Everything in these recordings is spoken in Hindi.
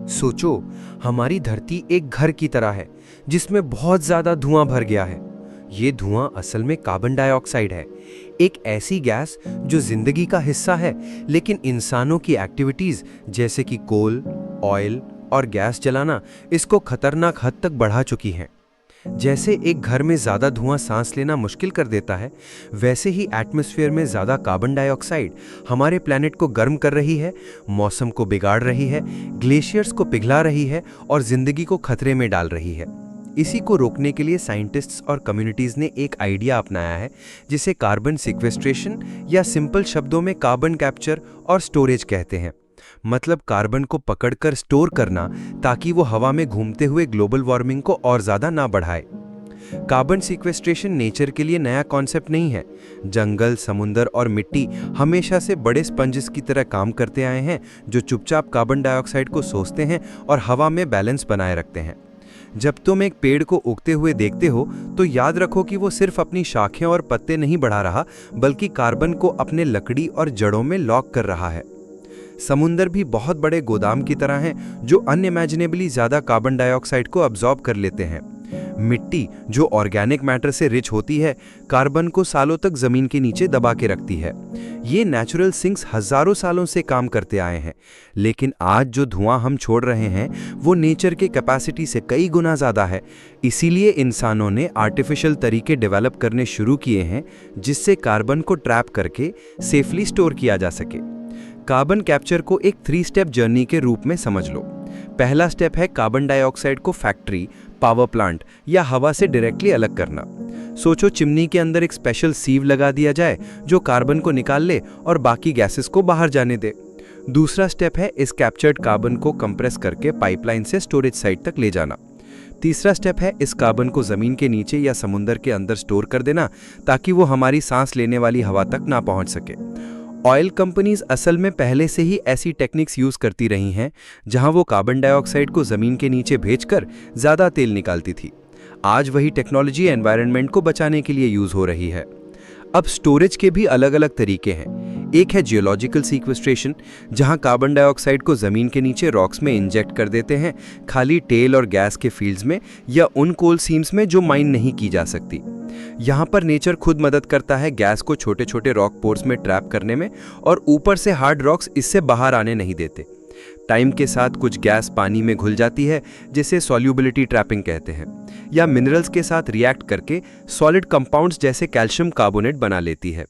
सोचो, हमारी धरती एक घर की तरह है जिसमें बहुत ज्यादा धुआं भर गया है। ये धुआं असल में कार्बन डाइऑक्साइड है, एक ऐसी गैस जो जिंदगी का हिस्सा है, लेकिन इंसानों की एक्टिविटीज जैसे कि कोल, ऑयल और गैस जलाना इसको खतरनाक हद तक बढ़ा चुकी हैं। जैसे एक घर में ज्यादा धुआं सांस लेना मुश्किल कर देता है, वैसे ही एटमॉस्फेयर में ज्यादा कार्बन डाइऑक्साइड हमारे प्लेनेट को गर्म कर रही है, मौसम को बिगाड़ रही है, ग्लेशियर्स को पिघला रही है और जिंदगी को खतरे में डाल रही है। इसी को रोकने के लिए साइंटिस्ट्स और कम्युनिटीज ने एक आइडिया अपनाया है जिसे कार्बन सिक्वेस्ट्रेशन या सिंपल शब्दों में कार्बन कैप्चर और स्टोरेज कहते हैं। मतलब कार्बन को पकड़कर स्टोर करना ताकि वो हवा में घूमते हुए ग्लोबल वार्मिंग को और ज्यादा ना बढ़ाए। कार्बन सिक्वेस्ट्रेशन नेचर के लिए नया कॉन्सेप्ट नहीं है। जंगल, समुंदर और मिट्टी हमेशा से बड़े स्पंजेस की तरह काम करते आए हैं जो चुपचाप कार्बन डाइऑक्साइड को सोखते हैं और हवा में बैलेंस बनाए रखते हैं। जब तुम एक पेड़ को उगते हुए देखते हो तो याद रखो कि वो सिर्फ अपनी शाखें और पत्ते नहीं बढ़ा रहा, बल्कि कार्बन को अपने लकड़ी और जड़ों में लॉक कर रहा है। समुंदर भी बहुत बड़े गोदाम की तरह हैं जो अनइमेजिनेबली ज्यादा कार्बन डाइऑक्साइड को अब्सॉर्ब कर लेते हैं। मिट्टी जो ऑर्गेनिक मैटर से रिच होती है, कार्बन को सालों तक जमीन के नीचे दबा के रखती है। ये नेचुरल सिंक्स हजारों सालों से काम करते आए हैं, लेकिन आज जो धुआं हम छोड़ रहे हैं वो नेचर के कैपेसिटी से कई गुना ज्यादा है। इसीलिए इंसानों ने आर्टिफिशियल तरीके डेवलप करने शुरू किए हैं जिससे कार्बन को ट्रैप करके सेफली स्टोर किया जा सके। कार्बन कैप्चर को एक 3 स्टेप जर्नी के रूप में समझ लो। पहला स्टेप है कार्बन डाइऑक्साइड को फैक्ट्री, पावर प्लांट या हवा से डायरेक्टली अलग करना। सोचो, चिमनी के अंदर एक स्पेशल सीव लगा दिया जाए जो कार्बन को निकाल ले और बाकी गैसेस को बाहर जाने दे। दूसरा स्टेप है इस कैप्चर्ड कार्बन को कंप्रेस करके पाइपलाइन से स्टोरेज साइट तक ले जाना। तीसरा स्टेप है इस कार्बन को जमीन के नीचे या समुद्र के अंदर स्टोर कर देना ताकि वो हमारी सांस लेने वाली हवा तक ना पहुंच सके। ऑयल कंपनीज असल में पहले से ही ऐसी टेक्निक्स यूज करती रही हैं जहां वो कार्बन डाइऑक्साइड को जमीन के नीचे भेजकर ज्यादा तेल निकालती थी। आज वही टेक्नोलॉजी एनवायरनमेंट को बचाने के लिए यूज हो रही है। अब स्टोरेज के भी अलग अलग तरीके हैं। एक है जियोलॉजिकल सीक्वेस्ट्रेशन, जहां कार्बन डाइऑक्साइड को जमीन के नीचे रॉक्स में इंजेक्ट कर देते हैं, खाली तेल और गैस के फील्ड्स में या उन कोल सीम्स में जो माइन नहीं की जा सकती। यहाँ पर नेचर खुद मदद करता है गैस को छोटे छोटे रॉक पोर्स में ट्रैप करने में, और ऊपर से हार्ड रॉक्स इससे बाहर आने नहीं देते। टाइम के साथ कुछ गैस पानी में घुल जाती है जिसे सॉल्युबिलिटी ट्रैपिंग कहते हैं, या मिनरल्स के साथ रिएक्ट करके सॉलिड कंपाउंड्स जैसे कैल्शियम कार्बोनेट बना लेती है।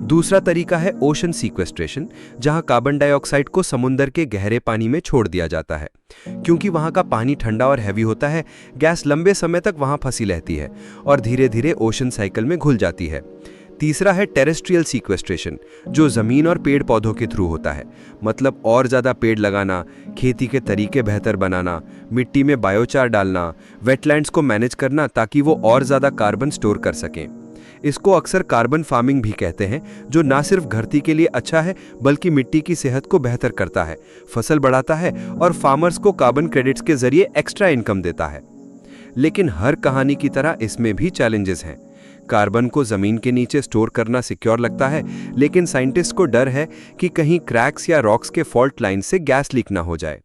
दूसरा तरीका है ओशन सीक्वेस्ट्रेशन, जहां कार्बन डाइऑक्साइड को समुंदर के गहरे पानी में छोड़ दिया जाता है। क्योंकि वहां का पानी ठंडा और हैवी होता है, गैस लंबे समय तक वहां फंसी रहती है और धीरे धीरे ओशन साइकिल में घुल जाती है। तीसरा है टेरेस्ट्रियल सीक्वेस्ट्रेशन, जो जमीन और पेड़ पौधों के थ्रू होता है। मतलब और ज्यादा पेड़ लगाना, खेती के तरीके बेहतर बनाना, मिट्टी में बायोचार डालना, वेटलैंड्स को मैनेज करना ताकि वो और ज्यादा कार्बन स्टोर कर सकें। इसको अक्सर कार्बन फार्मिंग भी कहते हैं, जो ना सिर्फ धरती के लिए अच्छा है बल्कि मिट्टी की सेहत को बेहतर करता है, फसल बढ़ाता है और फार्मर्स को कार्बन क्रेडिट्स के जरिए एक्स्ट्रा इनकम देता है। लेकिन हर कहानी की तरह इसमें भी चैलेंजेस हैं। कार्बन को जमीन के नीचे स्टोर करना सिक्योर लगता है, लेकिन साइंटिस्ट को डर है कि कहीं क्रैक्स या रॉक्स के फॉल्ट लाइन से गैस लीक ना हो जाए।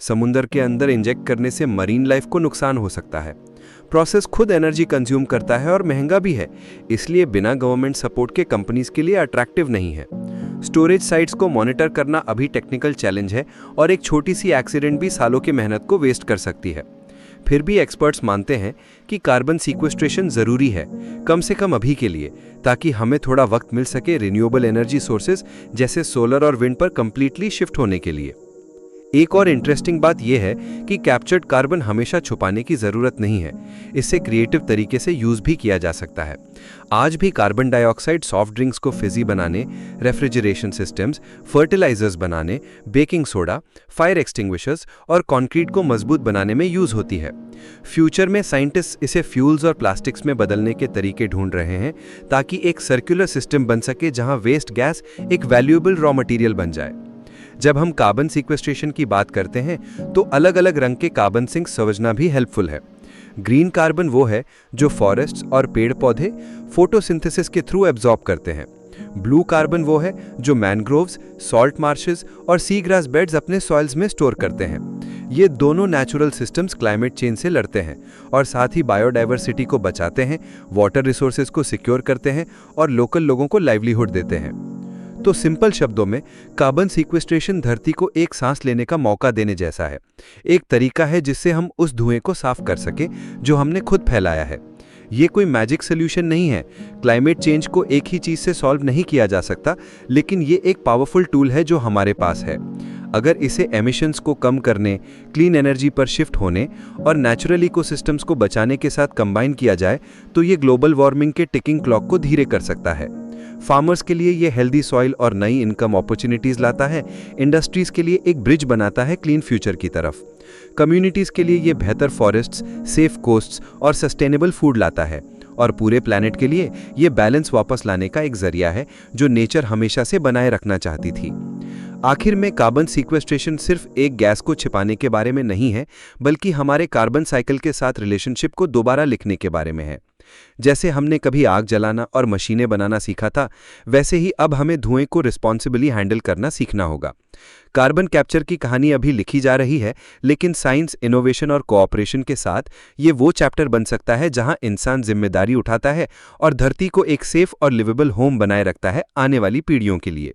समुंदर के अंदर इंजेक्ट करने से मरीन लाइफ को नुकसान हो सकता है। प्रोसेस खुद एनर्जी कंज्यूम करता है और महंगा भी है, इसलिए बिना गवर्नमेंट सपोर्ट के कंपनीज के लिए अट्रैक्टिव नहीं है। स्टोरेज साइट्स को मॉनिटर करना अभी टेक्निकल चैलेंज है और एक छोटी सी एक्सीडेंट भी सालों की मेहनत को वेस्ट कर सकती है। फिर भी एक्सपर्ट्स मानते हैं कि कार्बन सीक्वेस्ट्रेशन जरूरी है, कम से कम अभी के लिए, ताकि हमें थोड़ा वक्त मिल सके रिन्यूएबल एनर्जी सोर्सेज जैसे सोलर और विंड पर कंप्लीटली शिफ्ट होने के लिए। एक और इंटरेस्टिंग बात यह है कि कैप्चर्ड कार्बन हमेशा छुपाने की जरूरत नहीं है, इससे क्रिएटिव तरीके से यूज भी किया जा सकता है। आज भी कार्बन डाइऑक्साइड सॉफ्ट ड्रिंक्स को फिजी बनाने, रेफ्रिजरेशन सिस्टम्स, फर्टिलाइजर्स बनाने, बेकिंग सोडा, फायर एक्सटिंग्विशर्स और कंक्रीट को मजबूत बनाने में यूज होती है। फ्यूचर में साइंटिस्ट इसे फ्यूल्स और प्लास्टिक्स में बदलने के तरीके ढूंढ रहे हैं ताकि एक सर्कुलर सिस्टम बन सके जहां वेस्ट गैस एक वैल्यूएबल रॉ मटेरियल बन जाए। जब हम कार्बन सीक्वेस्ट्रेशन की बात करते हैं तो अलग अलग रंग के कार्बन सिंक्स समझना भी हेल्पफुल है। ग्रीन कार्बन वो है जो फॉरेस्ट्स और पेड़ पौधे फोटोसिंथेसिस के थ्रू एब्जॉर्ब करते हैं। ब्लू कार्बन वो है जो मैनग्रोव्स, सॉल्ट मार्शेस और सी ग्रास बेड्स अपने सॉइल्स में स्टोर करते हैं। ये दोनों नेचुरल सिस्टम्स क्लाइमेट चेंज से लड़ते हैं और साथ ही बायोडाइवर्सिटी को बचाते हैं, वाटर रिसोर्सेज को सिक्योर करते हैं और लोकल लोगों को लाइवलीहुड देते हैं। तो सिंपल शब्दों में कार्बन सीक्वेस्ट्रेशन धरती को एक सांस लेने का मौका देने जैसा है, एक तरीका है जिससे हम उस धुएं को साफ कर सके जो हमने खुद फैलाया है। ये कोई मैजिक सोल्यूशन नहीं है, क्लाइमेट चेंज को एक ही चीज से सॉल्व नहीं किया जा सकता, लेकिन ये एक पावरफुल टूल है जो हमारे पास है। अगर इसे एमिशंस को कम करने, क्लीन एनर्जी पर शिफ्ट होने और नेचुरल इकोसिस्टम्स को बचाने के साथ कंबाइन किया जाए तो ये ग्लोबल वार्मिंग के टिकिंग क्लॉक को धीरे कर सकता है। फार्मर्स के लिए ये हेल्दी सॉइल और नई इनकम अपॉर्चुनिटीज लाता है, इंडस्ट्रीज के लिए एक ब्रिज बनाता है क्लीन फ्यूचर की तरफ, कम्युनिटीज के लिए ये बेहतर फॉरेस्ट्स, सेफ कोस्ट्स और सस्टेनेबल फूड लाता है, और पूरे प्लैनेट के लिए ये बैलेंस वापस लाने का एक जरिया है जो नेचर हमेशा से बनाए रखना चाहती थी। आखिर में कार्बन सीक्वेस्ट्रेशन सिर्फ एक गैस को छिपाने के बारे में नहीं है, बल्कि हमारे कार्बन साइकिल के साथ रिलेशनशिप को दोबारा लिखने के बारे में है। जैसे हमने कभी आग जलाना और मशीनें बनाना सीखा था, वैसे ही अब हमें धुएं को रिस्पॉन्सिबली हैंडल करना सीखना होगा। कार्बन कैप्चर की कहानी अभी लिखी जा रही है, लेकिन साइंस, इनोवेशन और कोऑपरेशन के साथ ये वो चैप्टर बन सकता है जहां इंसान जिम्मेदारी उठाता है और धरती को एक सेफ और लिवेबल होम बनाए रखता है आने वाली पीढ़ियों के लिए।